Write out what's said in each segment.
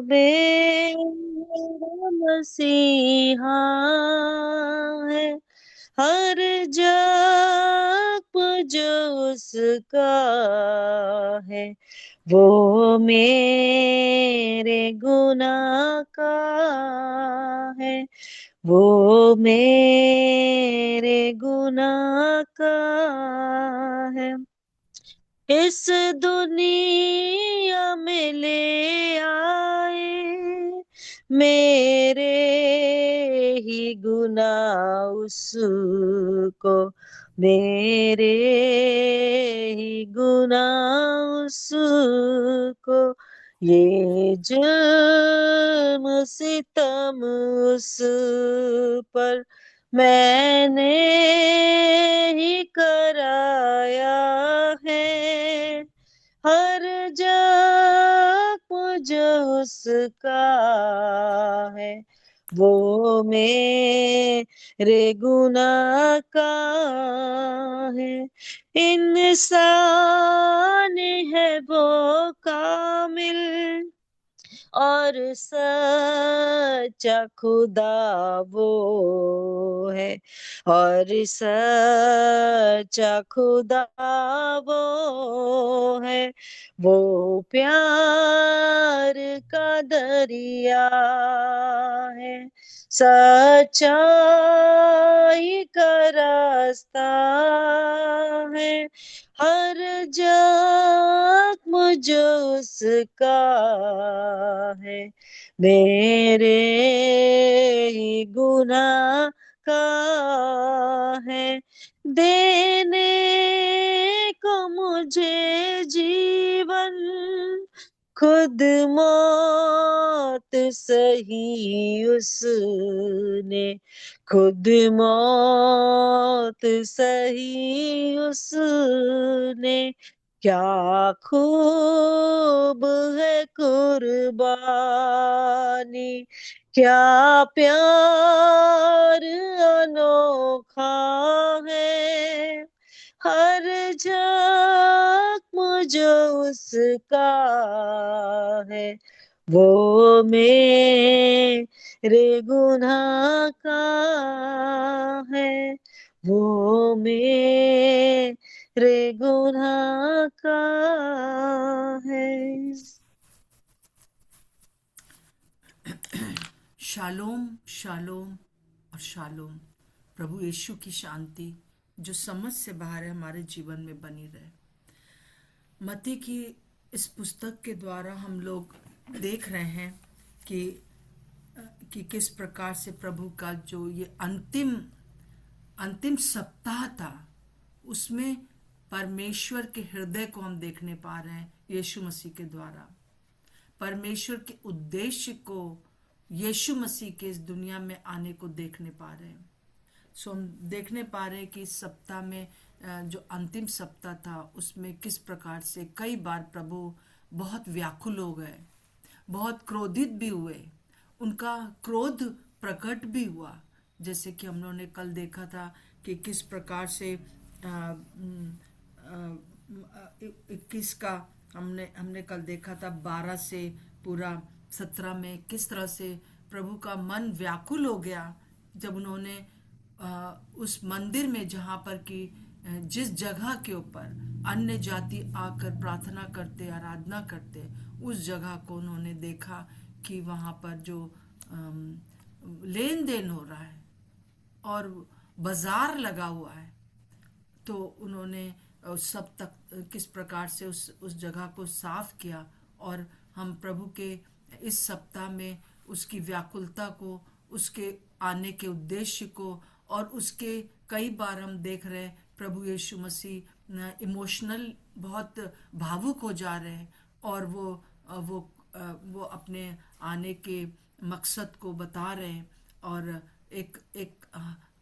मेरा मसीहा है। हर जख्म जो उसका है, वो मेरे गुनाह का है। वो मेरे गुनाह का है। इस दुनिया में ले आए मेरे ही गुनाह उसको, मेरे ही गुनाह उसको। ये जुल्म सितम उस पर मैंने ही कराया है। हर जख्म जो उसका है, वो मेरे गुनाह का है। इंसान है वो कामिल और सच्चा खुदा वो है। और सच्चा खुदा वो है। वो प्यार का दरिया है। सच्चाई का रास्ता है। हर जख्म जो उसका है, मेरे ही गुनाह का है। देने को मुझे जीवन खुद मौत सही उसने, खुद मौत सही उसने। क्या खूब है कुर्बानी, क्या प्यार अनोखा है। हर जख्म जो उसका है, वो मेरे गुनाह का है। वो मेरे गुनाह का है। शालोम शालोम और शालोम। प्रभु यीशु की शांति जो समझ से बाहर है हमारे जीवन में बनी रहे। मत्ती की इस पुस्तक के द्वारा हम लोग देख रहे हैं कि कि किस प्रकार से प्रभु का जो ये अंतिम अंतिम सप्ताह था, उसमें परमेश्वर के हृदय को हम देखने पा रहे हैं यीशु मसीह के द्वारा। परमेश्वर के उद्देश्य को यीशु मसीह के इस दुनिया में आने को देखने पा रहे हैं। सो हम देखने पा रहे हैं कि इस सप्ताह में जो अंतिम सप्ताह था उसमें किस प्रकार से कई बार प्रभु बहुत व्याकुल हो गए, बहुत क्रोधित भी हुए, उनका क्रोध प्रकट भी हुआ। जैसे कि हम लोगों ने कल देखा था कि किस प्रकार से 21 का हमने हमने कल देखा था 12 से पूरा 17 में किस तरह से प्रभु का मन व्याकुल हो गया जब उन्होंने उस मंदिर में जहाँ पर कि जिस जगह के ऊपर अन्य जाति आकर प्रार्थना करते आराधना करते, उस जगह को उन्होंने देखा कि वहाँ पर जो लेन देन हो रहा है और बाजार लगा हुआ है। तो उन्होंने सब तक किस प्रकार से उस जगह को साफ किया। और हम प्रभु के इस सप्ताह में उसकी व्याकुलता को, उसके आने के उद्देश्य को, और उसके कई बार हम देख रहे हैं प्रभु यीशु मसीह इमोशनल बहुत भावुक हो जा रहे हैं। और वो अपने आने के मकसद को बता रहे हैं। और एक एक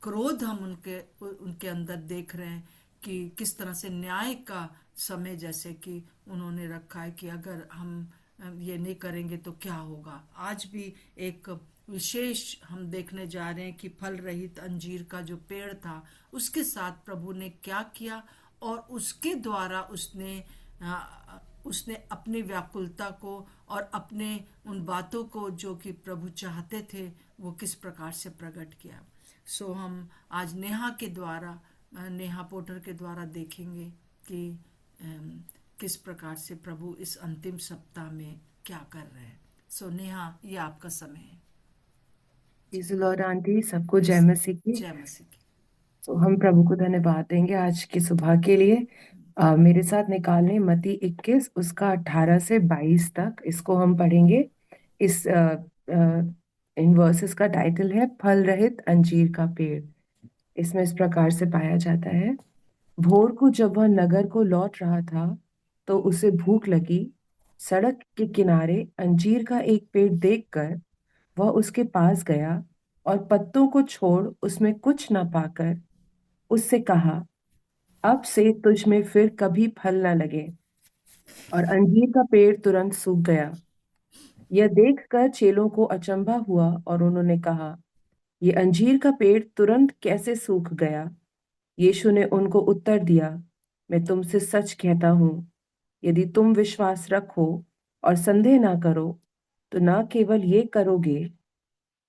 क्रोध हम उनके उनके अंदर देख रहे हैं कि किस तरह से न्याय का समय जैसे कि उन्होंने रखा है कि अगर हम ये नहीं करेंगे तो क्या होगा। आज भी एक विशेष हम देखने जा रहे हैं कि फल रहित अंजीर का जो पेड़ था उसके साथ प्रभु ने क्या किया, और उसके द्वारा उसने अपनी व्याकुलता को और अपने उन बातों को जो कि प्रभु चाहते थे वो किस प्रकार से प्रकट किया। सो हम आज नेहा के द्वारा, नेहा पोटर के द्वारा देखेंगे कि अम, किस प्रकार से प्रभु इस अंतिम सप्ताह में क्या कर रहे हैं। सो नेहा, ये आपका समय है। प्रेज़ द लॉर्ड आंटी, सबको जय प्रेस, मसीह की। जय मसीह की। तो हम प्रभु को धन्यवाद देंगे आज की सुबह के लिए। मेरे साथ निकालने मत्ती 21 उसका 18 से 22 तक, इसको हम पढ़ेंगे। इस इन वर्सेस का टाइटल है फल रहित अंजीर का पेड़। इसमें इस प्रकार से पाया जाता है। भोर को जब वह नगर को लौट रहा था तो उसे भूख लगी। सड़क के किनारे अंजीर का एक पेड़ देखकर वह उसके पास गया और पत्तों को छोड़ उसमें कुछ न पाकर उससे कहा, अब से तुझ में फिर कभी फल न लगे। और अंजीर का पेड़ तुरंत सूख गया। यह देखकर चेलों को अचंभा हुआ और उन्होंने कहा, ये अंजीर का पेड़ तुरंत कैसे सूख गया? यीशु ने उनको उत्तर दिया, मैं तुमसे सच कहता हूँ, यदि तुम विश्वास रखो और संदेह ना करो तो ना केवल ये करोगे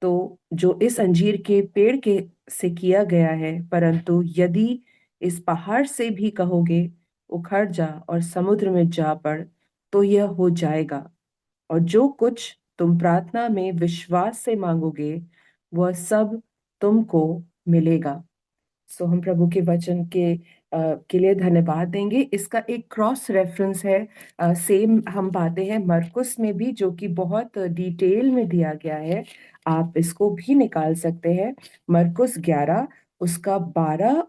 तो जो इस अंजीर के पेड़ के से किया गया है, परंतु यदि इस पहाड़ से भी कहोगे उखड़ जा और समुद्र में जा पड़ तो यह हो जाएगा। और जो कुछ तुम प्रार्थना में विश्वास से मांगोगे वह सब तुमको मिलेगा। सो हम प्रभु के वचन के लिए धन्यवाद देंगे। इसका एक क्रॉस रेफरेंस है, सेम हम पाते हैं मरकुस में भी, जो कि बहुत डिटेल में दिया गया है। आप इसको भी निकाल सकते हैं। मरकुस 11 उसका 12,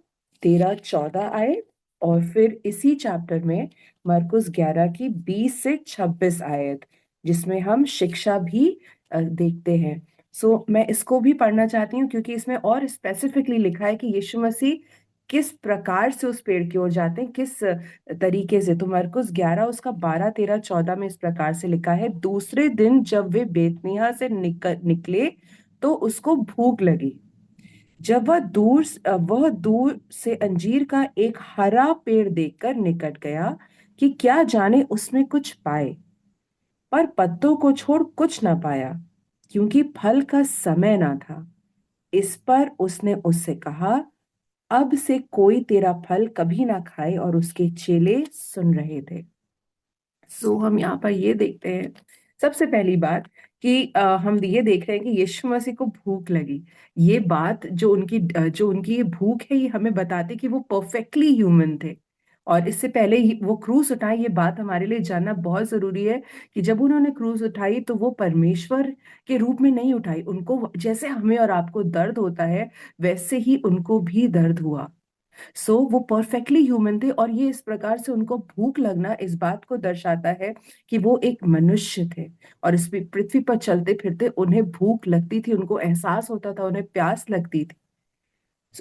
13, 14 आए, और फिर इसी चैप्टर में मरकुस 11 की 20 से 26 आयत, जिसमें हम शिक्षा भी देखते हैं। सो मैं इसको भी पढ़ना चाहती हूँ क्योंकि इसमें और स्पेसिफिकली लिखा है कि यीशु मसीह किस प्रकार से उस पेड़ की ओर जाते हैं, किस तरीके से। तो मरकुस 11 उसका 12, 13, 14 में इस प्रकार से लिखा है, दूसरे दिन जब वे बेतनिय्याह से निकले तो उसको भूख लगी। जब वह दूर से अंजीर का एक हरा पेड़ देखकर निकट गया कि क्या जाने उसमें कुछ पाए, पर पत्तों को छोड़ कुछ ना पाया, क्योंकि फल का समय ना था। इस पर उसने उससे कहा, अब से कोई तेरा फल कभी ना खाए। और उसके चेले सुन रहे थे। सो हम यहाँ पर ये देखते हैं, सबसे पहली बात कि हम ये देख रहे हैं कि यीशु मसीह को भूख लगी। ये बात जो उनकी ये भूख है, ये हमें बताती कि वो परफेक्टली ह्यूमन थे। और इससे पहले वो क्रूस उठाए, ये बात हमारे लिए जानना बहुत जरूरी है कि जब उन्होंने क्रूस उठाई तो वो परमेश्वर के रूप में नहीं उठाई। उनको जैसे हमें और आपको दर्द होता है, वैसे ही उनको भी दर्द हुआ। वो परफेक्टली ह्यूमन थे, और ये इस प्रकार से उनको भूख लगना इस बात को दर्शाता है कि वो एक मनुष्य थे, और इस पृथ्वी पर चलते फिरते उन्हें भूख लगती थी, उनको एहसास होता था, उन्हें प्यास लगती थी।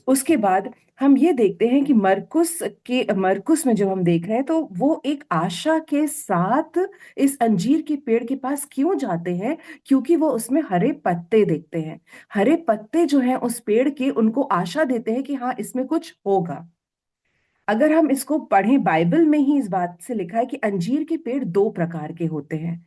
उसके बाद हम ये देखते हैं कि मरकुस में जब हम देख रहे हैं तो वो एक आशा के साथ इस अंजीर के पेड़ के पास क्यों जाते हैं? क्योंकि वो उसमें हरे पत्ते देखते हैं। हरे पत्ते जो हैं उस पेड़ के, उनको आशा देते हैं कि हाँ, इसमें कुछ होगा। अगर हम इसको पढ़ें, बाइबल में ही इस बात से लिखा है कि अंजीर के पेड़ दो प्रकार के होते हैं।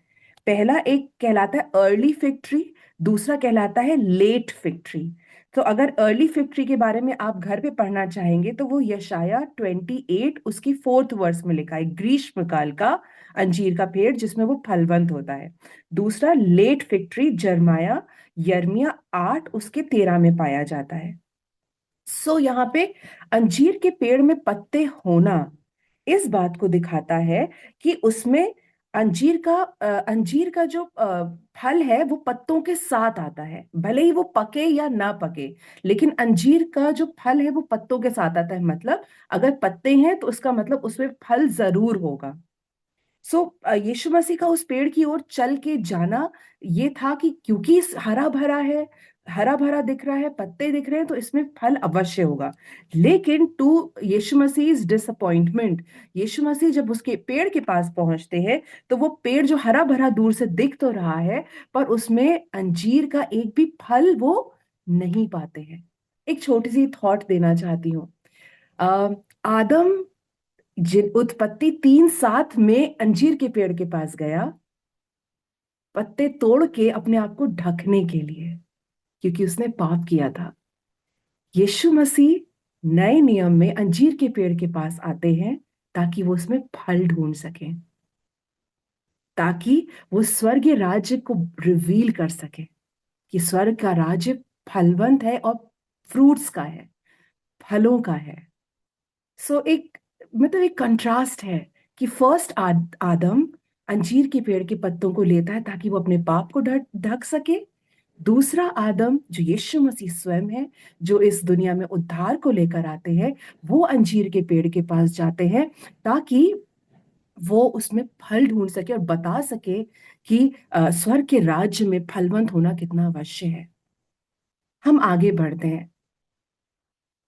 पहला एक कहलाता है अर्ली फिग ट्री, दूसरा कहलाता है लेट फिग ट्री। तो अगर अर्ली फिग ट्री के बारे में आप घर पे पढ़ना चाहेंगे तो वो यशाया 28 उसकी 4th वर्स में लिखा है, ग्रीष्म काल का अंजीर का पेड़ जिसमें वो फलवंत होता है। दूसरा लेट फिग ट्री यिर्मयाह यिर्मयाह 8 उसके 13 में पाया जाता है। यहाँ पे अंजीर के पेड़ में पत्ते होना इस बात को दिखाता है कि उसमें अंजीर का जो फल है वो पत्तों के साथ आता है, भले ही वो पके या ना पके, लेकिन अंजीर का जो फल है वो पत्तों के साथ आता है। मतलब अगर पत्ते हैं तो उसका मतलब उसमें फल जरूर होगा। यीशु मसीह का उस पेड़ की ओर चल के जाना ये था कि क्योंकि इस हरा भरा है, हरा भरा दिख रहा है, पत्ते दिख रहे हैं, तो इसमें फल अवश्य होगा। लेकिन टू यीशु मसीह डिसअपॉइंटमेंट, यीशु मसीह जब उसके पेड़ के पास पहुंचते हैं तो वो पेड़ जो हरा भरा दूर से दिख तो रहा है, पर उसमें अंजीर का एक भी फल वो नहीं पाते हैं। एक छोटी सी थॉट देना चाहती हूँ। आदम जिन उत्पत्ति 3:7 में अंजीर के पेड़ के पास गया, पत्ते तोड़ के अपने आप को ढकने के लिए, क्योंकि उसने पाप किया था। यीशु मसीह नए नियम में अंजीर के पेड़ के पास आते हैं ताकि वो उसमें फल ढूंढ सकें, ताकि वो स्वर्गीय राज्य को रिवील कर सके कि स्वर्ग का राज्य फलवंत है और फ्रूट्स का है, फलों का है। सो एक मतलब एक कंट्रास्ट है कि फर्स्ट आदम अंजीर के पेड़ के पत्तों को लेता है ताकि वो अपने पाप को ढक ढक सके। दूसरा आदम जो यीशु मसीह स्वयं है, जो इस दुनिया में उद्धार को लेकर आते हैं, वो अंजीर के पेड़ के पास जाते हैं ताकि वो उसमें फल ढूंढ सके और बता सके कि स्वर्ग के राज्य में फलवंत होना कितना अवश्य है। हम आगे बढ़ते हैं।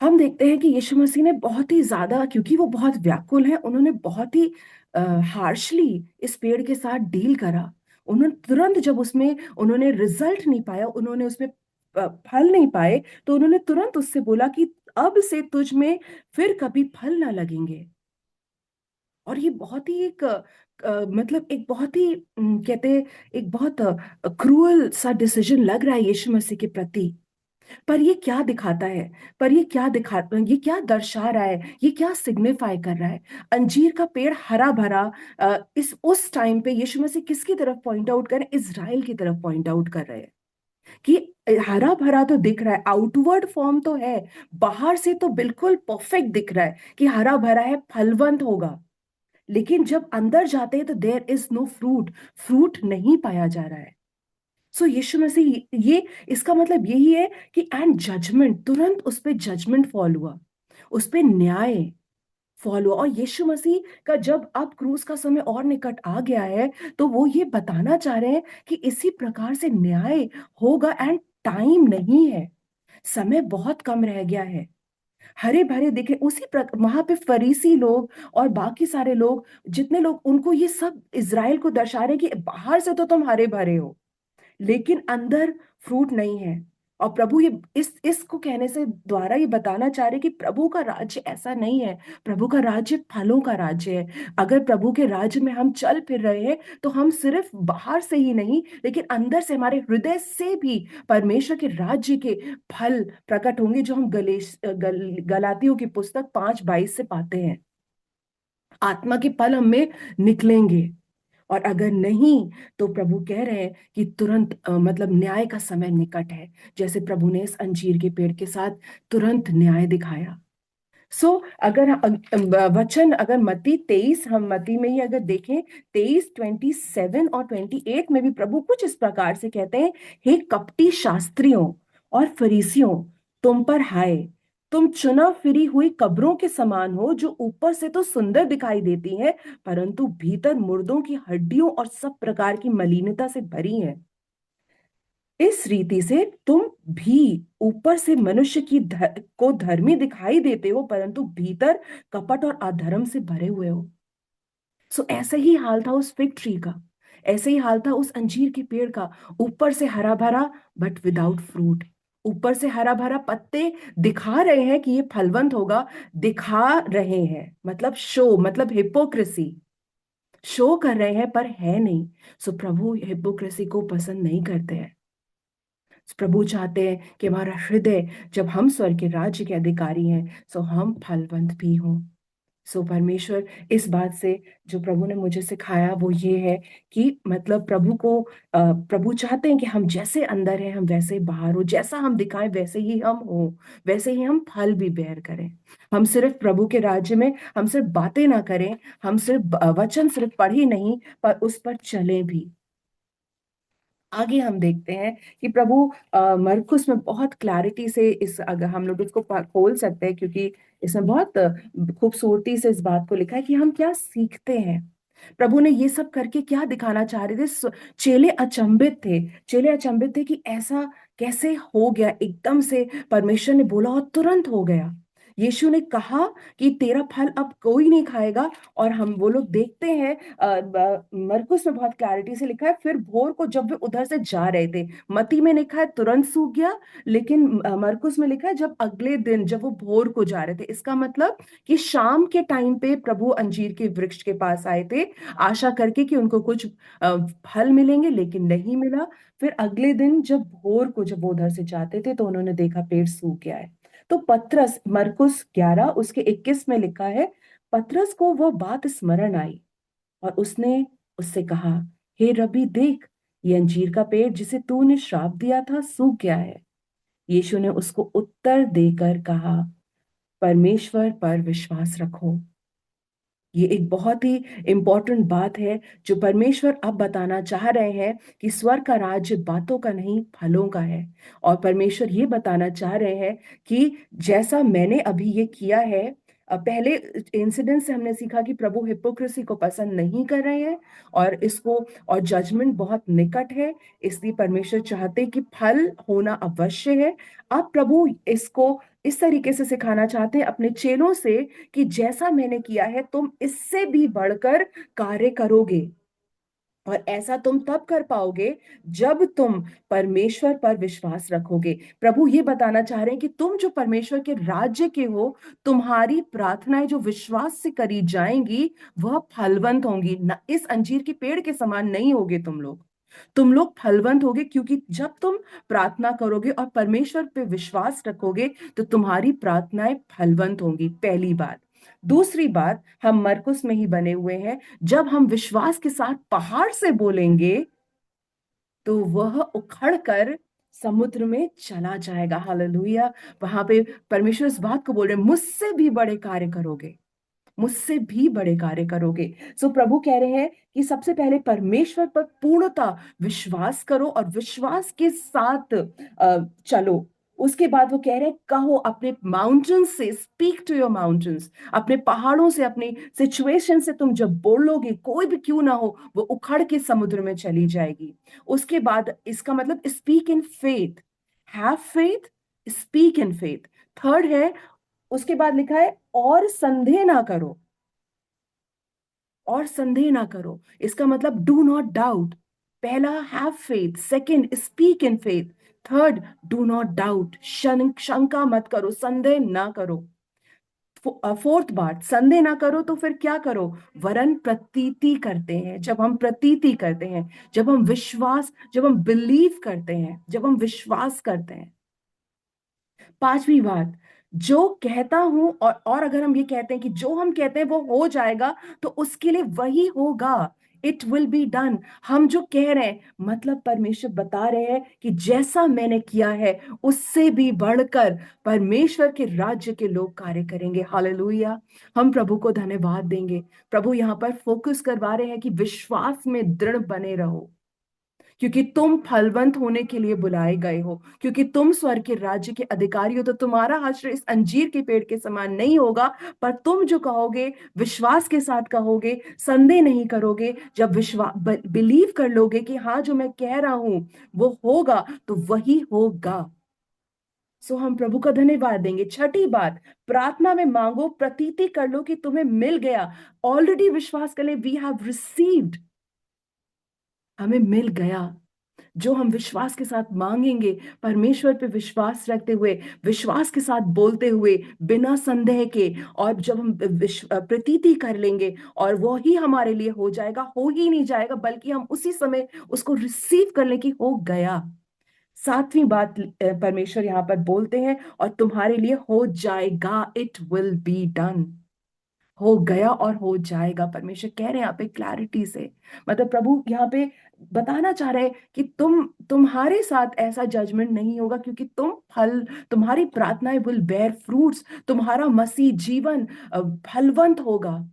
हम देखते हैं कि यीशु मसीह ने बहुत ही ज्यादा, क्योंकि वो बहुत व्याकुल है, उन्होंने बहुत ही हार्शली इस पेड़ के साथ डील करा। उन्होंने तुरंत, जब उसमें उन्होंने रिजल्ट नहीं पाया, उन्होंने उसमें फल नहीं पाए, तो उन्होंने तुरंत उससे बोला कि अब से तुझ में फिर कभी फल ना लगेंगे। और ये बहुत ही एक मतलब एक बहुत ही कहते हैं, एक बहुत क्रूअल सा डिसीजन लग रहा है यीशु मसीह के प्रति। पर ये क्या दिखाता है, पर ये क्या दर्शा रहा है, ये क्या सिग्निफाई कर रहा है? अंजीर का पेड़ हरा भरा, इस उस टाइम पे यीशु मसीह किसकी तरफ पॉइंट आउट कर रहे हैं? इज़राइल की तरफ पॉइंट आउट कर रहे हैं कि हरा भरा तो दिख रहा है, आउटवर्ड फॉर्म तो है, बाहर से तो बिल्कुल परफेक्ट दिख रहा है कि हरा भरा है, फलवंत होगा। लेकिन जब अंदर जाते हैं तो there is no fruit, fruit नहीं पाया जा रहा है। सो यीशु मसीह, ये इसका मतलब यही है कि एंड जजमेंट, तुरंत उस पे जजमेंट फॉल हुआ, उस पे न्याय फॉल हुआ। और यीशु मसीह का जब अब क्रूस का समय और निकट आ गया है, तो वो ये बताना चाह रहे हैं कि इसी प्रकार से न्याय होगा एंड टाइम नहीं है, समय बहुत कम रह गया है। हरे भरे दिखे वहां पे फरीसी लोग और बाकी सारे लोग, जितने लोग, उनको ये सब इज़राइल को दर्शा रहे हैं कि बाहर से तो तुम हरे भरे हो, लेकिन अंदर फ्रूट नहीं है। और प्रभु ये इस इसको कहने से द्वारा ये बताना चाह रहे कि प्रभु का राज्य ऐसा नहीं है। प्रभु का राज्य फलों का राज्य है। अगर प्रभु के राज्य में हम चल फिर रहे हैं, तो हम सिर्फ बाहर से ही नहीं, लेकिन अंदर से, हमारे हृदय से भी परमेश्वर के राज्य के फल प्रकट होंगे, जो हम गलातियों की पुस्तक 5:22 से पाते हैं। आत्मा के फल हमें निकलेंगे। और अगर नहीं, तो प्रभु कह रहे हैं कि तुरंत मतलब न्याय का समय निकट है, जैसे प्रभु ने इस अंजीर के पेड़ के साथ तुरंत न्याय दिखाया। सो अगर वचन, अगर मत्ती 23, हम मत्ती में ही अगर देखें, 23:27 और 28 में भी प्रभु कुछ इस प्रकार से कहते हैं, हे कपटी शास्त्रियों और फरीसियों, तुम पर हाय, तुम चुना फिरी हुई कब्रों के समान हो, जो ऊपर से तो सुंदर दिखाई देती हैं, परंतु भीतर मुर्दों की हड्डियों और सब प्रकार की मलिनता से भरी हैं। इस रीति से तुम भी ऊपर से मनुष्य को धर्मी दिखाई देते हो, परंतु भीतर कपट और अधर्म से भरे हुए हो। सो ऐसे ही हाल था उस फिग ट्री का, ऐसे ही हाल था उस अंजीर के पेड़ का। ऊपर से हरा भरा, बट विदाउट फ्रूट। ऊपर से हरा भरा, पत्ते दिखा रहे हैं कि ये फलवंत होगा, दिखा रहे हैं, मतलब शो, मतलब हिपोक्रेसी, शो कर रहे हैं पर है नहीं। सो प्रभु हिपोक्रेसी को पसंद नहीं करते हैं। प्रभु चाहते हैं कि हमारा हृदय, जब हम स्वर्ग के राज्य के अधिकारी हैं, सो हम फलवंत भी हों। सो परमेश्वर इस बात से, जो प्रभु ने मुझे सिखाया, वो ये है कि मतलब प्रभु चाहते हैं कि हम जैसे अंदर हैं, हम वैसे बाहर हो, जैसा हम दिखाएं वैसे ही हम हो, वैसे ही हम फल भी बेर करें। हम सिर्फ प्रभु के राज्य में, हम सिर्फ बातें ना करें, हम सिर्फ वचन सिर्फ पढ़े नहीं, पर उस पर चलें भी। आगे हम देखते हैं कि प्रभु मरकुस में बहुत क्लैरिटी से, इस अगर हम लोग इसको खोल सकते हैं, क्योंकि इसमें बहुत खूबसूरती से इस बात को लिखा है कि हम क्या सीखते हैं। प्रभु ने ये सब करके क्या दिखाना चाह रहे थे? चेले अचंभित थे, चेले अचंभित थे कि ऐसा कैसे हो गया, एकदम से परमेश्वर ने बोला और तुरंत हो गया। यीशु ने कहा कि तेरा फल अब कोई नहीं खाएगा। और हम वो लोग देखते हैं, मरकुस में बहुत क्लैरिटी से लिखा है, फिर भोर को जब वे उधर से जा रहे थे। मती में लिखा है तुरंत सूख गया, लेकिन मरकुस में लिखा है जब अगले दिन जब वो भोर को जा रहे थे। इसका मतलब कि शाम के टाइम पे प्रभु अंजीर के वृक्ष के पास आए थे, आशा करके कि उनको कुछ फल मिलेंगे, लेकिन नहीं मिला। फिर अगले दिन जब भोर को जब वो उधर से जाते थे तो उन्होंने देखा पेड़ सूख गया है। तो पतरस, मरकुस 11 उसके 21 में लिखा है, पतरस को वो बात स्मरण आई और उसने उससे कहा, हे रबी देख, ये अंजीर का पेड़ जिसे तूने श्राप दिया था सूख गया है। यीशु ने उसको उत्तर देकर कहा, परमेश्वर पर विश्वास रखो। ये एक बहुत ही इंपॉर्टेंट बात है जो परमेश्वर अब बताना चाह रहे हैं कि स्वर्ग का राज्य बातों का नहीं फलों का है। और परमेश्वर ये बताना चाह रहे हैं कि जैसा मैंने अभी ये किया है, पहले इंसिडेंट से हमने सीखा कि प्रभु हिपोक्रेसी को पसंद नहीं कर रहे हैं और इसको, और जजमेंट बहुत निकट है, इसलिए परमेश्वर चाहते हैं कि फल होना अवश्य है। अब प्रभु इसको इस तरीके से सिखाना चाहते हैं अपने चेलों से कि जैसा मैंने किया है तुम इससे भी बढ़कर कार्य करोगे। और ऐसा तुम तब कर पाओगे जब तुम परमेश्वर पर विश्वास रखोगे। प्रभु ये बताना चाह रहे हैं कि तुम जो परमेश्वर के राज्य के हो, तुम्हारी प्रार्थनाएं जो विश्वास से करी जाएंगी वह फलवंत होंगी। न, इस अंजीर के पेड़ के समान नहीं होगे तुम लोग फलवंत होगे, क्योंकि जब तुम प्रार्थना करोगे और परमेश्वर पे विश्वास रखोगे तो तुम्हारी प्रार्थनाएं फलवंत होंगी, पहली बात। दूसरी बात, हम मरकुस में ही बने हुए हैं, जब हम विश्वास के साथ पहाड़ से बोलेंगे तो वह उखड़ कर समुद्र में चला जाएगा। हालेलुया। वहां पे परमेश्वर इस बात को बोल रहे हैं, मुझसे भी बड़े कार्य करोगे, मुझसे भी बड़े कार्य करोगे। सो प्रभु कह रहे हैं कि सबसे पहले परमेश्वर पर पूर्णता विश्वास करो और विश्वास के साथ चलो। उसके बाद वो कह रहे हैं, कहो अपने माउंटेन्स से, स्पीक टू योर माउंटेन्स, अपने पहाड़ों से, अपनी सिचुएशन से तुम जब बोलोगे, कोई भी क्यों ना हो, वो उखड़ के समुद्र में चली जाएगी। उसके बाद इसका मतलब speak in faith, have faith, speak in faith. Third है, उसके बाद लिखा है और संदेह ना करो, और संदेह ना करो। इसका मतलब डू नॉट डाउट। पहला have faith, second speak in faith, third do not doubt, शंका मत करो, संदेह ना करो। फोर्थ बात, संदेह ना करो तो फिर क्या करो, वरन प्रतीति करते हैं। जब हम प्रतीति करते हैं, जब हम बिलीव करते हैं, जब हम विश्वास करते हैं। पांचवी बात, जो कहता हूं, और अगर हम ये कहते हैं कि जो हम कहते हैं वो हो जाएगा, तो उसके लिए वही होगा, इट विल बी डन। हम जो कह रहे हैं, मतलब परमेश्वर बता रहे हैं कि जैसा मैंने किया है उससे भी बढ़कर परमेश्वर के राज्य के लोग कार्य करेंगे। हालेलुया। हम प्रभु को धन्यवाद देंगे। प्रभु यहां पर फोकस करवा रहे हैं कि विश्वास में दृढ़ बने रहो, क्योंकि तुम फलवंत होने के लिए बुलाए गए हो, क्योंकि तुम स्वर्ग के राज्य के अधिकारी हो। तो तुम्हारा हश्र इस अंजीर के पेड़ के समान नहीं होगा, पर तुम जो कहोगे विश्वास के साथ कहोगे, संदेह नहीं करोगे। जब विश्वास बिलीव कर लोगे कि हाँ जो मैं कह रहा हूं वो होगा, तो वही होगा। सो हम प्रभु का धन्यवाद देंगे। छठी बात, प्रार्थना में मांगो, प्रतीति कर लो कि तुम्हें मिल गया। ऑलरेडी विश्वास कर ले, वी हैव रिसीव्ड, हमें मिल गया। जो हम विश्वास के साथ मांगेंगे, परमेश्वर पे विश्वास रखते हुए, विश्वास के साथ बोलते हुए, बिना संदेह के, और जब हम प्रतीति कर लेंगे, और वो ही हमारे लिए हो जाएगा, हो ही नहीं जाएगा बल्कि हम उसी समय उसको रिसीव कर लें कि हो गया। सातवीं बात, परमेश्वर यहाँ पर बोलते हैं, और तुम्हारे लिए हो जाएगा, इट विल बी डन। हो गया और हो जाएगा, परमेश्वर कह रहे हैं यहाँ पे क्लैरिटी से। मतलब प्रभु यहाँ पे बताना चाह रहे हैं कि तुम्हारे साथ ऐसा जजमेंट नहीं होगा, क्योंकि तुम्हारी प्रार्थनाएं विल बेयर फ्रूट्स। तुम्हारा मसीह जीवन फलवंत होगा।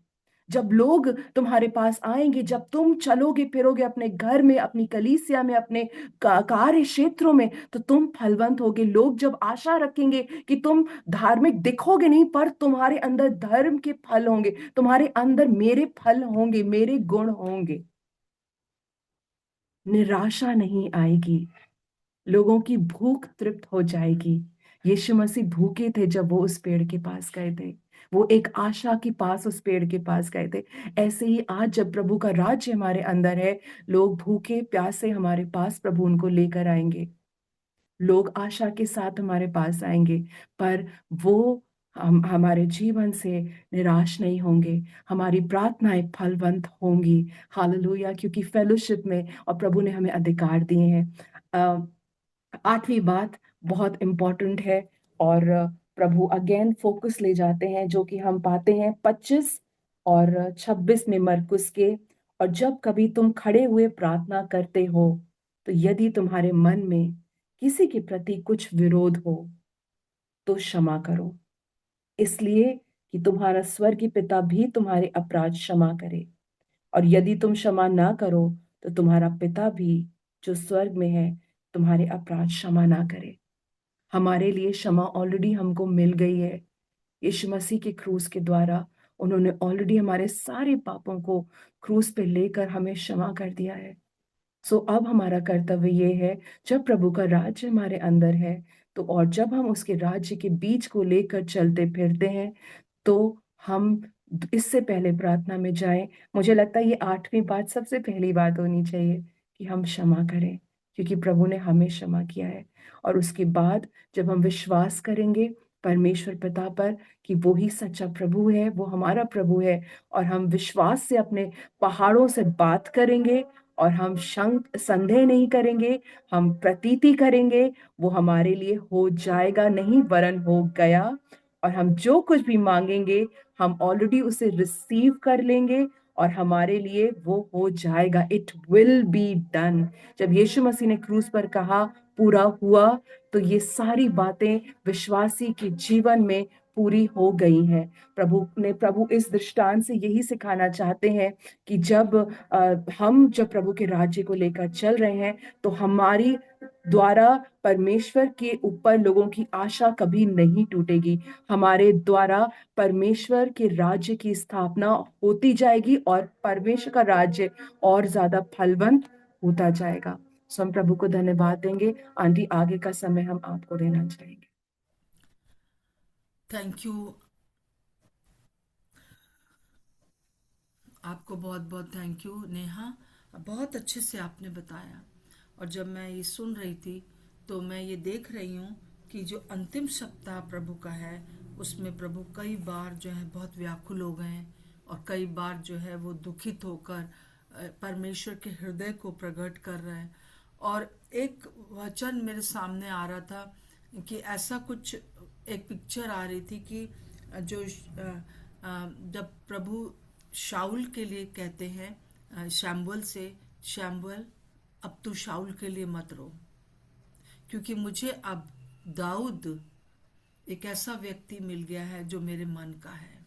जब लोग तुम्हारे पास आएंगे, जब तुम चलोगे फिरोगे अपने घर में, अपनी कलीसिया में, अपने कार्य क्षेत्रों में, तो तुम फलवंत होगे। लोग जब आशा रखेंगे कि तुम धार्मिक दिखोगे नहीं, पर तुम्हारे अंदर धर्म के फल होंगे, तुम्हारे अंदर मेरे फल होंगे, मेरे गुण होंगे, निराशा नहीं आएगी, लोगों की भूख तृप्त हो जाएगी, यीशु मसीह भूखे थे जब वो उस पेड़ के पास गए थे, वो एक आशा के पास उस पेड़ के पास गए थे। ऐसे ही आज जब प्रभु का राज्य हमारे अंदर है, लोग भूखे प्यासे हमारे पास प्रभु उनको लेकर आएंगे, लोग आशा के साथ हमारे पास आएंगे, पर वो हम हमारे जीवन से निराश नहीं होंगे, हमारी प्रार्थनाएं फलवंत होंगी। हालेलुया, क्योंकि फेलोशिप में और प्रभु ने हमें अधिकार दिए हैं। आठवीं बात बहुत इंपॉर्टेंट है, और प्रभु अगेन फोकस ले जाते हैं, जो कि हम पाते हैं 25 और 26 में मरकुस के। और जब कभी तुम खड़े हुए प्रार्थना करते हो, तो यदि तुम्हारे मन में किसी के प्रति कुछ विरोध हो, तो क्षमा करो, इसलिए कि तुम्हारा स्वर्गीय पिता भी तुम्हारे अपराध क्षमा करे। और यदि तुम क्षमा ना करो, तो तुम्हारा पिता भी जो स्वर्ग में है तुम्हारे अपराध क्षमा ना करे। हमारे लिए क्षमा ऑलरेडी हमको मिल गई है, यीशु मसीह के क्रूस के द्वारा उन्होंने ऑलरेडी हमारे सारे पापों को क्रूस पे लेकर हमें क्षमा कर दिया है। सो अब हमारा कर्तव्य ये है, जब प्रभु का राज्य हमारे अंदर है, तो और जब हम उसके राज्य के बीच को लेकर चलते फिरते हैं, तो हम इससे पहले प्रार्थना में जाएं। मुझे लगता है ये आठवीं बात सबसे पहली बात होनी चाहिए कि हम क्षमा करें, क्योंकि प्रभु ने हमें क्षमा किया है। और उसके बाद जब हम विश्वास करेंगे परमेश्वर पिता पर कि वो ही सच्चा प्रभु है, वो हमारा प्रभु है, और हम विश्वास से अपने पहाड़ों से बात करेंगे, और हम संदेह नहीं करेंगे, हम प्रतीति करेंगे, वो हमारे लिए हो जाएगा नहीं वरन हो गया। और हम जो कुछ भी मांगेंगे हम ऑलरेडी उसे रिसीव कर लेंगे, और हमारे लिए वो हो जाएगा, इट विल बी डन। जब यीशु मसीह ने क्रूस पर कहा पूरा हुआ, तो ये सारी बातें विश्वासी के जीवन में पूरी हो गई हैं। प्रभु इस दृष्टांत से यही सिखाना चाहते हैं कि हम जब प्रभु के राज्य को लेकर चल रहे हैं, तो हमारी द्वारा परमेश्वर के ऊपर लोगों की आशा कभी नहीं टूटेगी। हमारे द्वारा परमेश्वर के राज्य की स्थापना होती जाएगी, और परमेश्वर का राज्य और ज्यादा फलवंत होता जाएगा। सो हम प्रभु को धन्यवाद देंगे। आंटी, आगे का समय हम आपको देना चाहेंगे। थैंक यू, आपको बहुत बहुत थैंक यू नेहा, बहुत अच्छे से आपने बताया। और जब मैं ये सुन रही थी तो मैं ये देख रही हूँ कि जो अंतिम सप्ताह प्रभु का है, उसमें प्रभु कई बार जो है बहुत व्याकुल हो गए हैं, और कई बार जो है वो दुखित होकर परमेश्वर के हृदय को प्रकट कर रहे हैं। और एक वचन मेरे सामने आ रहा था कि ऐसा कुछ, एक पिक्चर आ रही थी कि जब प्रभु शाऊल के लिए कहते हैं शैमुएल से, शैमुएल अब तू शाऊल के लिए मत रो, क्योंकि मुझे अब दाऊद एक ऐसा व्यक्ति मिल गया है जो मेरे मन का है।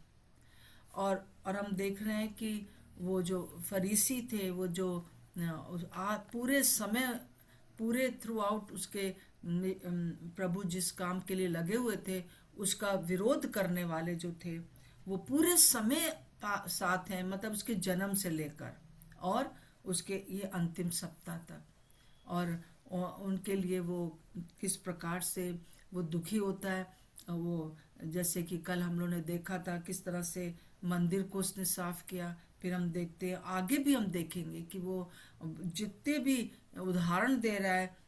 और हम देख रहे हैं कि वो जो फरीसी थे, वो जो पूरे समय, पूरे थ्रू आउट उसके प्रभु जिस काम के लिए लगे हुए थे उसका विरोध करने वाले जो थे, वो पूरे समय साथ हैं, मतलब उसके जन्म से लेकर और उसके ये अंतिम सप्ताह तक। और उनके लिए वो किस प्रकार से वो दुखी होता है। वो जैसे कि कल हम लोगों ने देखा था किस तरह से मंदिर को उसने साफ किया। फिर हम देखते हैं, आगे भी हम देखेंगे कि वो जितने भी उदाहरण दे रहा है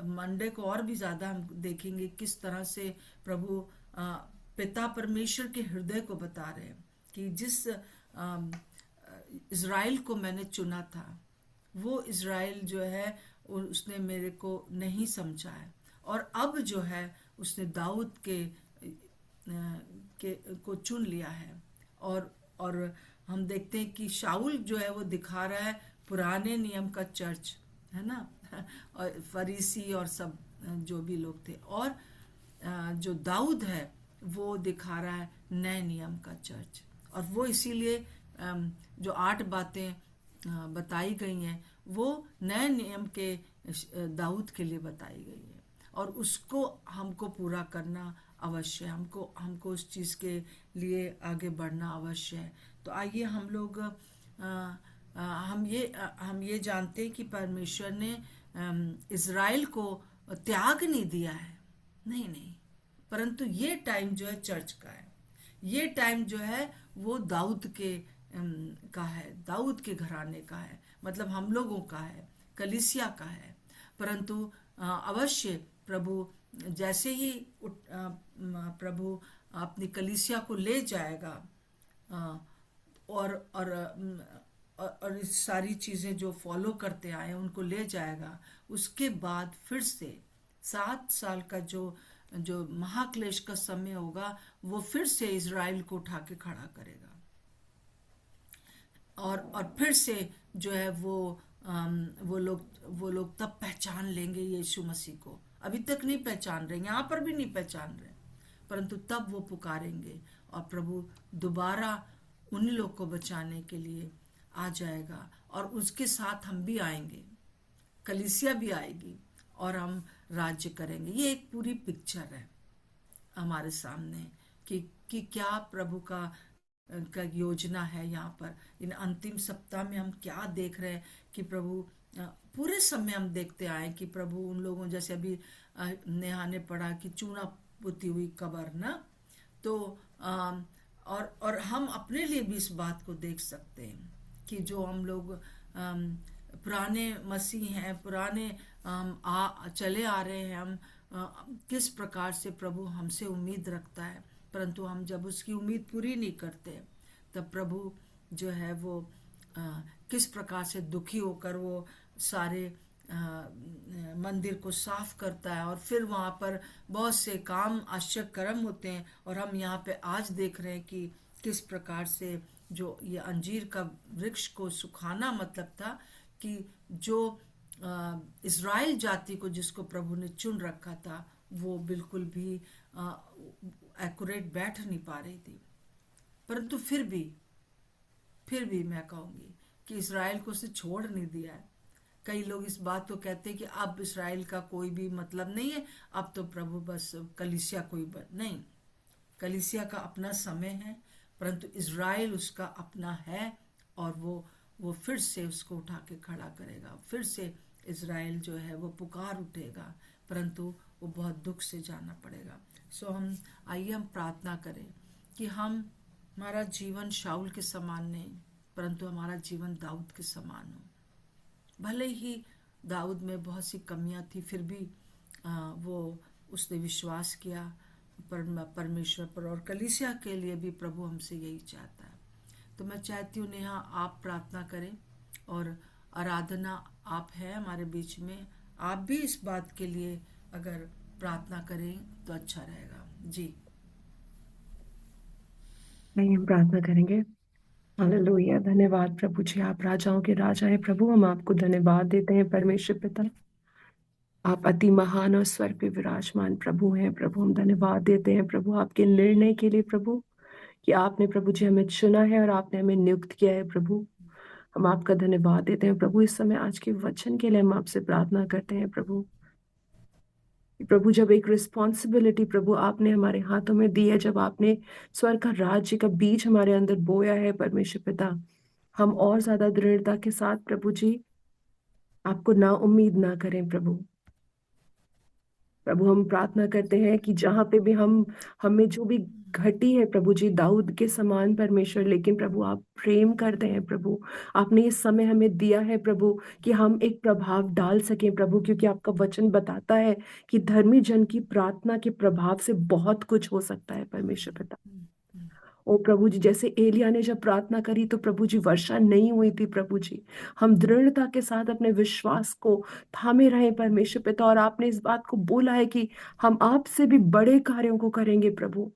मंडे को और भी ज्यादा हम देखेंगे किस तरह से प्रभु पिता परमेश्वर के हृदय को बता रहे हैं कि जिस इज़राइल को मैंने चुना था, वो इज़राइल जो है उसने मेरे को नहीं समझा है, और अब जो है उसने दाऊद के को चुन लिया है। और हम देखते हैं कि शाऊल जो है वो दिखा रहा है पुराने नियम का चर्च, है ना, और फरीसी और सब जो भी लोग थे, और जो दाऊद है वो दिखा रहा है नए नियम का चर्च। और वो इसीलिए जो 8 बातें बताई गई हैं वो नए नियम के दाऊद के लिए बताई गई है, और उसको हमको पूरा करना अवश्य है, हमको उस चीज़ के लिए आगे बढ़ना अवश्य है। तो आइए हम लोग हम ये जानते हैं कि परमेश्वर ने इज़राइल को त्याग नहीं दिया है, नहीं, परंतु ये टाइम जो है चर्च का है। ये टाइम जो है वो दाऊद के का है, दाऊद के घराने का है, मतलब हम लोगों का है, कलीसिया का है। परंतु अवश्य प्रभु जैसे ही प्रभु अपनी कलीसिया को ले जाएगा, अ, और इस सारी चीजें जो फॉलो करते आए उनको ले जाएगा, उसके बाद फिर से 7 साल का जो जो महाक्लेश का समय होगा, वो फिर से इज़राइल को उठा के खड़ा करेगा। और फिर से जो है वो लोग तब पहचान लेंगे यीशु मसीह को। अभी तक नहीं पहचान रहे, यहाँ पर भी नहीं पहचान रहे, परंतु तब वो पुकारेंगे और प्रभु दोबारा उन्हीं लोग को बचाने के लिए आ जाएगा, और उसके साथ हम भी आएंगे, कलीसिया भी आएगी और हम राज्य करेंगे। ये एक पूरी पिक्चर है हमारे सामने कि क्या प्रभु का योजना है यहाँ पर। इन अंतिम सप्ताह में हम क्या देख रहे हैं कि प्रभु पूरे समय हम देखते आए कि प्रभु उन लोगों, जैसे अभी नेहा ने पढ़ा कि चूना पुती हुई कब्र ना, तो और हम अपने लिए भी इस बात को देख सकते हैं कि जो हम लोग पुराने मसीह हैं, पुराने चले आ रहे हैं, हम किस प्रकार से प्रभु हमसे उम्मीद रखता है, परंतु हम जब उसकी उम्मीद पूरी नहीं करते तब प्रभु जो है वो किस प्रकार से दुखी होकर वो सारे मंदिर को साफ करता है, और फिर वहां पर बहुत से काम आश्चर्य कर्म होते हैं। और हम यहाँ पे आज देख रहे हैं कि किस प्रकार से जो ये अंजीर का वृक्ष को सुखाना मतलब था कि जो इज़राइल जाति को जिसको प्रभु ने चुन रखा था, वो बिल्कुल भी एक्यूरेट बैठ नहीं पा रही थी। परंतु फिर भी मैं कहूंगी कि इज़राइल को उसने छोड़ नहीं दिया है। कई लोग इस बात को कहते हैं कि अब इज़राइल का कोई भी मतलब नहीं है, अब तो प्रभु बस कलीसिया नहीं, कलीसिया का अपना समय है, परंतु इज़राइल उसका अपना है, और वो फिर से उसको उठा के खड़ा करेगा। फिर से इज़राइल जो है वो पुकार उठेगा, परंतु वो बहुत दुख से जाना पड़ेगा। सो आइए हम प्रार्थना करें कि हमारा जीवन शाऊल के समान नहीं, परंतु हमारा जीवन दाऊद के समान हो। भले ही दाऊद में बहुत सी कमियां थी, फिर भी वो उसने विश्वास किया परमेश्वर पर, और कलीसिया के लिए भी प्रभु हमसे यही चाहता है। तो मैं चाहती हूँ नेहा आप प्रार्थना करें, और आराधना आप है हमारे बीच में, आप भी इस बात के लिए अगर प्रार्थना करें तो अच्छा रहेगा जी। नहीं, हम प्रार्थना करेंगे। हालेलुया, धन्यवाद प्रभु जी, आप राजाओं के राजा हैं प्रभु। हम आपको धन्यवाद देते हैं परमेश्वर पिता, आप अति महान और स्वर्ग पे विराजमान प्रभु हैं प्रभु। हम धन्यवाद देते हैं प्रभु आपके निर्णय के लिए प्रभु, कि आपने प्रभु जी हमें चुना है और आपने हमें नियुक्त किया है प्रभु। हम आपका धन्यवाद देते हैं प्रभु। इस समय आज के वचन के लिए हम आपसे प्रार्थना करते हैं प्रभु, कि प्रभु जब एक रिस्पॉन्सिबिलिटी प्रभु आपने हमारे हाथों में दी है, जब आपने स्वर्ग का राज्य का बीज हमारे अंदर बोया है परमेश्वर पिता, हम और ज्यादा दृढ़ता के साथ प्रभु जी आपको ना उम्मीद ना करें प्रभु। प्रभु हम प्रार्थना करते हैं कि जहां पे भी हमें जो भी घटी है प्रभु जी दाऊद के समान परमेश्वर, लेकिन प्रभु आप प्रेम करते हैं प्रभु। आपने इस समय हमें दिया है प्रभु कि हम एक प्रभाव डाल सकें प्रभु, क्योंकि आपका वचन बताता है कि धर्मी जन की प्रार्थना के प्रभाव से बहुत कुछ हो सकता है परमेश्वर पिता। ओ प्रभु जी, जैसे एलिया ने जब प्रार्थना करी तो प्रभु जी वर्षा नहीं हुई थी प्रभु जी, हम दृढ़ता के साथ अपने विश्वास को थामे रहे परमेश्वर पिता, और आपने इस बात को बोला है कि हम आपसे भी बड़े कार्यों को करेंगे प्रभु।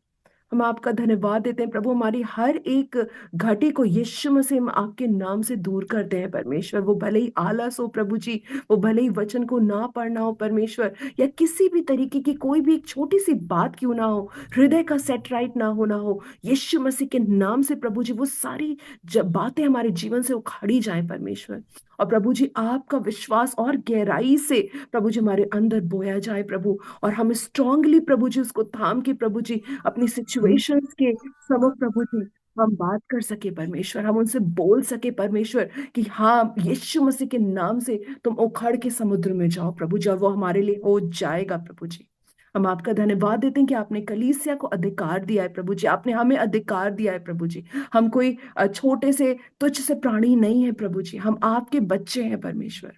हम आपका धन्यवाद देते हैं प्रभु, हमारी हर एक घटी को यीशु मसीह हम आपके नाम से दूर करते हैं परमेश्वर। वो भले ही आलस हो प्रभु जी, वो भले ही वचन को ना पढ़ना हो परमेश्वर, या किसी भी तरीके की कोई भी एक छोटी सी बात क्यों ना हो, हृदय का सेट राइट ना होना हो, यीशु मसीह के नाम से प्रभु जी वो सारी बातें हमारे जीवन से उखाड़ी जाएं परमेश्वर। और प्रभु जी आपका विश्वास और गहराई से प्रभु जी हमारे अंदर बोया जाए प्रभु, और हम स्ट्रांगली प्रभु जी उसको थाम के प्रभु जी अपनी सिचुएशंस के समूह प्रभु जी हम बात कर सके परमेश्वर, हम उनसे बोल सके परमेश्वर कि हाँ यीशु मसीह के नाम से तुम उखड़ के समुद्र में जाओ प्रभु जी, और वो हमारे लिए हो जाएगा प्रभु जी। हम आपका धन्यवाद देते हैं कि आपने कलीसिया को अधिकार दिया है प्रभु जी, आपने हमें अधिकार दिया है प्रभु जी। हम कोई छोटे से तुच्छ से प्राणी नहीं है प्रभु जी, हम आपके बच्चे हैं परमेश्वर।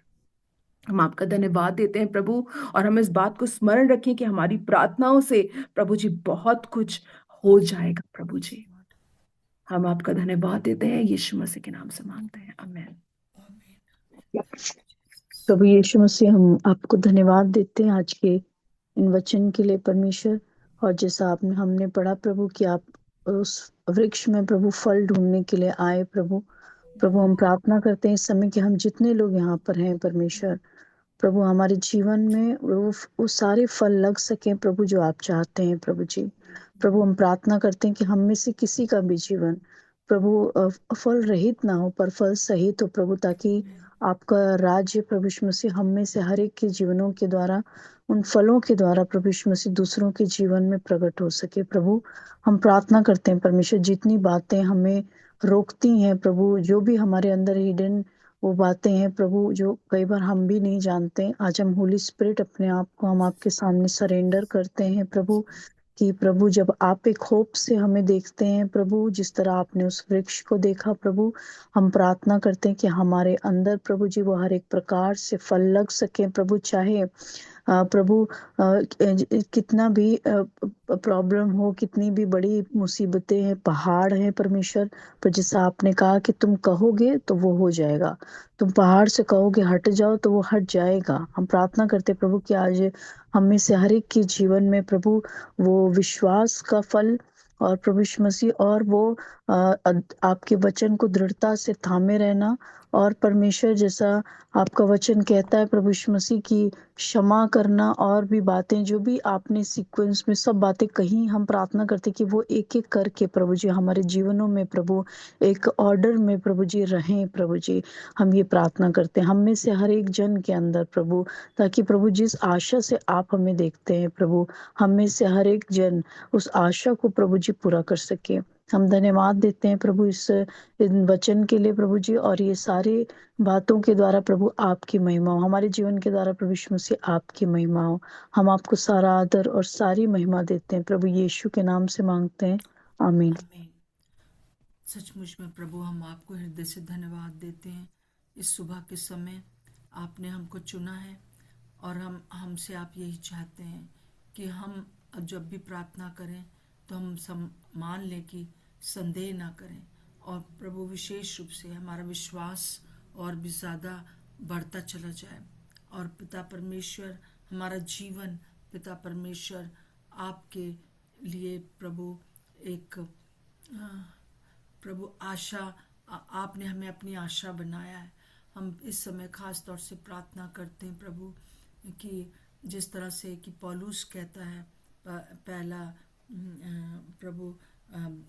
हम आपका धन्यवाद देते हैं प्रभु, और हम इस बात को स्मरण रखें कि हमारी प्रार्थनाओं से प्रभु जी बहुत कुछ हो जाएगा प्रभु Yes, जी। Lord. हम आपका धन्यवाद देते हैं, यीशु मसीह के नाम से मांगते हैं, आमीन। Amen. प्रभु यीशु मसीह, हम आपको धन्यवाद देते हैं आज के इन वचन के लिए परमेश्वर। और जैसा आपने हमने पढ़ा प्रभु कि आप उस वृक्ष में प्रभु फल ढूंढने के लिए आए प्रभु। प्रभु हम प्रार्थना करते हैं इस समय कि हम जितने लोग यहाँ पर हैं परमेश्वर, प्रभु हमारे जीवन में वो सारे फल लग सके प्रभु जो आप चाहते हैं प्रभु जी। प्रभु हम प्रार्थना करते हैं कि हम में से किसी का भी जीवन प्रभु फल रहित ना हो पर फल सहित हो प्रभु, ताकि आपका राज्य प्रभु यीशु मसीह हम में से हर एक के जीवनों के द्वारा, उन फलों के द्वारा प्रभु यीशु मसीह दूसरों के जीवन में प्रकट हो सके प्रभु। हम प्रार्थना करते हैं परमेश्वर, जितनी बातें हमें रोकती हैं प्रभु, जो भी हमारे अंदर हिडन वो बातें हैं प्रभु जो कई बार हम भी नहीं जानते, आज हम होली स्पिरिट अपने आप को हम आपके सामने सरेंडर करते हैं प्रभु। कि प्रभु जब आप एक होप से हमें देखते हैं प्रभु, जिस तरह आपने उस वृक्ष को देखा प्रभु, हम प्रार्थना करते हैं कि हमारे अंदर प्रभु जी वो हर एक प्रकार से फल लग सके प्रभु। चाहे प्रभु कितना भी प्रॉब्लम हो, कितनी भी बड़ी मुसीबतें हैं, पहाड़ हैं परमेश्वर, पर जैसा आपने कहा कि तुम कहोगे तो वो हो जाएगा, तुम पहाड़ से कहोगे हट जाओ तो वो हट जाएगा। हम प्रार्थना करते प्रभु कि आज हम में से हर एक के जीवन में प्रभु वो विश्वास का फल और प्रभु यीशु मसीह और वो आपके वचन को दृढ़ता से थामे रहना, और परमेश्वर जैसा आपका वचन कहता है प्रभु यीशु मसीह की क्षमा करना, और भी बातें जो भी आपने सीक्वेंस में सब बातें कही, हम प्रार्थना करते कि वो एक एक करके प्रभु जी हमारे जीवनों में प्रभु एक ऑर्डर में प्रभु जी रहें प्रभु जी। हम ये प्रार्थना करते हैं हम में से हर एक जन के अंदर प्रभु, ताकि प्रभु जिस आशा से आप हमें देखते हैं प्रभु, हम में से हर एक जन उस आशा को प्रभु जी पूरा कर सके। हम धन्यवाद देते हैं प्रभु इन वचन के लिए प्रभु जी, और ये सारे बातों के द्वारा प्रभु आपकी महिमा हो, हमारे जीवन के द्वारा प्रभु यीशु मसीह आपकी महिमा हो। हम आपको सारा आदर और सारी महिमा देते हैं प्रभु यीशु के नाम से मांगते हैं, आमीन। आमीन। सचमुच में प्रभु हम आपको हृदय से धन्यवाद देते हैं। इस सुबह के समय आपने हमको चुना है, और हमसे आप यही चाहते हैं कि हम जब भी प्रार्थना करें तो हम मान लें कि संदेह ना करें, और प्रभु विशेष रूप से हमारा विश्वास और भी ज़्यादा बढ़ता चला जाए। और पिता परमेश्वर हमारा जीवन पिता परमेश्वर आपके लिए प्रभु एक प्रभु आशा, आपने हमें अपनी आशा बनाया है। हम इस समय खास तौर से प्रार्थना करते हैं प्रभु कि जिस तरह से कि पौलुस कहता है पहला प्रभु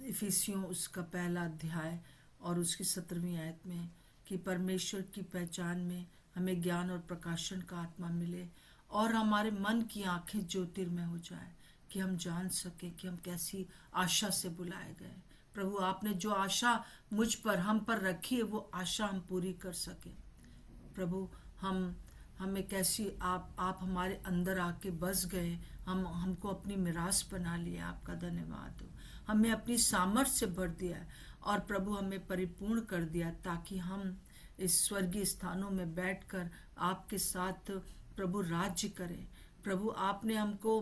इफिसियों उसका पहला अध्याय और उसकी 17वीं आयत में कि परमेश्वर की पहचान में हमें ज्ञान और प्रकाशन का आत्मा मिले, और हमारे मन की आंखें ज्योतिर्मय हो जाए कि हम जान सके कि हम कैसी आशा से बुलाए गए। प्रभु आपने जो आशा मुझ पर हम पर रखी है वो आशा हम पूरी कर सके। प्रभु हमें कैसी आप हमारे अंदर आके बस गए, हमको अपनी मिरास बना लिया। आपका धन्यवाद हो। हमें अपनी सामर्थ्य से भर दिया है और प्रभु हमें परिपूर्ण कर दिया, ताकि हम इस स्वर्गीय स्थानों में बैठकर आपके साथ प्रभु राज्य करें। प्रभु आपने हमको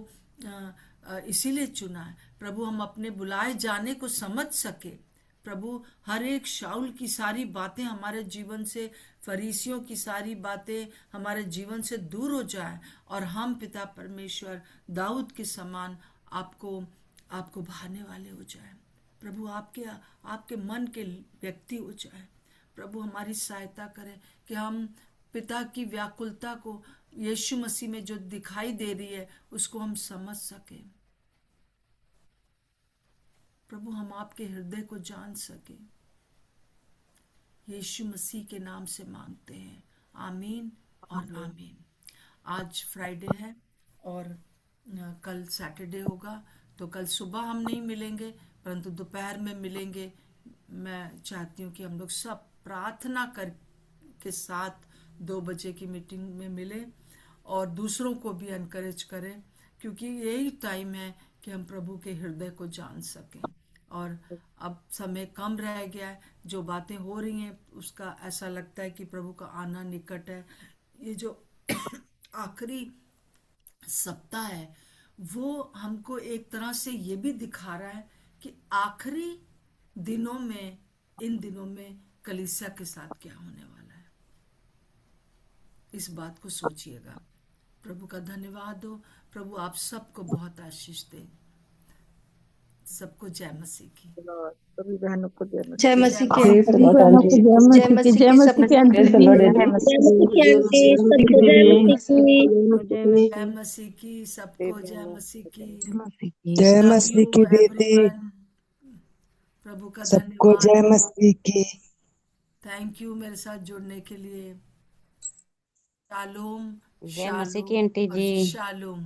इसीलिए चुना है प्रभु, हम अपने बुलाए जाने को समझ सके। प्रभु हर एक शाऊल की सारी बातें हमारे जीवन से, फरीसियों की सारी बातें हमारे जीवन से दूर हो जाए, और हम पिता परमेश्वर दाऊद के समान आपको भाने वाले हो जाए। प्रभु आपके मन के व्यक्ति हो जाए। प्रभु हमारी सहायता करें कि हम पिता की व्याकुलता को यीशु मसीह में जो दिखाई दे रही है उसको हम समझ सके। प्रभु हम आपके हृदय को जान सके। यीशु मसीह के नाम से मांगते हैं, आमीन और आमीन। आज फ्राइडे है और कल सैटरडे होगा, तो कल सुबह हम नहीं मिलेंगे परंतु दोपहर में मिलेंगे। मैं चाहती हूँ कि हम लोग सब प्रार्थना कर के साथ 2 बजे की मीटिंग में मिले और दूसरों को भी एनकरेज करें क्योंकि यही टाइम है कि हम प्रभु के हृदय को जान सकें। और अब समय कम रह गया है, जो बातें हो रही हैं उसका ऐसा लगता है कि प्रभु का आना निकट है। ये जो आखिरी सप्ताह है वो हमको एक तरह से ये भी दिखा रहा है कि आखिरी दिनों में, इन दिनों में कलीसिया के साथ क्या होने वाला है। इस बात को सोचिएगा। प्रभु का धन्यवाद हो। प्रभु आप सबको बहुत आशीष दे। सबको जय मसीह की। सभी बहनों को जय जय मसीह। मसीह की प्रेज द सभी लॉर्ड बहनों आंटी। को जय जय मसीह की, मसीह जय की सब मसीह की आंटी प्रेज द जी। लॉर्ड जय आंटी। मसीह जय मसीह की की, आंटी, मसीह सबको की जय दीदी। मसीह की। जय मसीह की सबको जय मसीह की। जय लव मसीह यू की बेटी, एवरीवन। प्रभु का सबको धन्यवाद जय हो। मसीह की। थैंक यू मेरे साथ जुड़ने के लिए। शालोम जय मसीह की शालोम आंटी और जी। शालोम।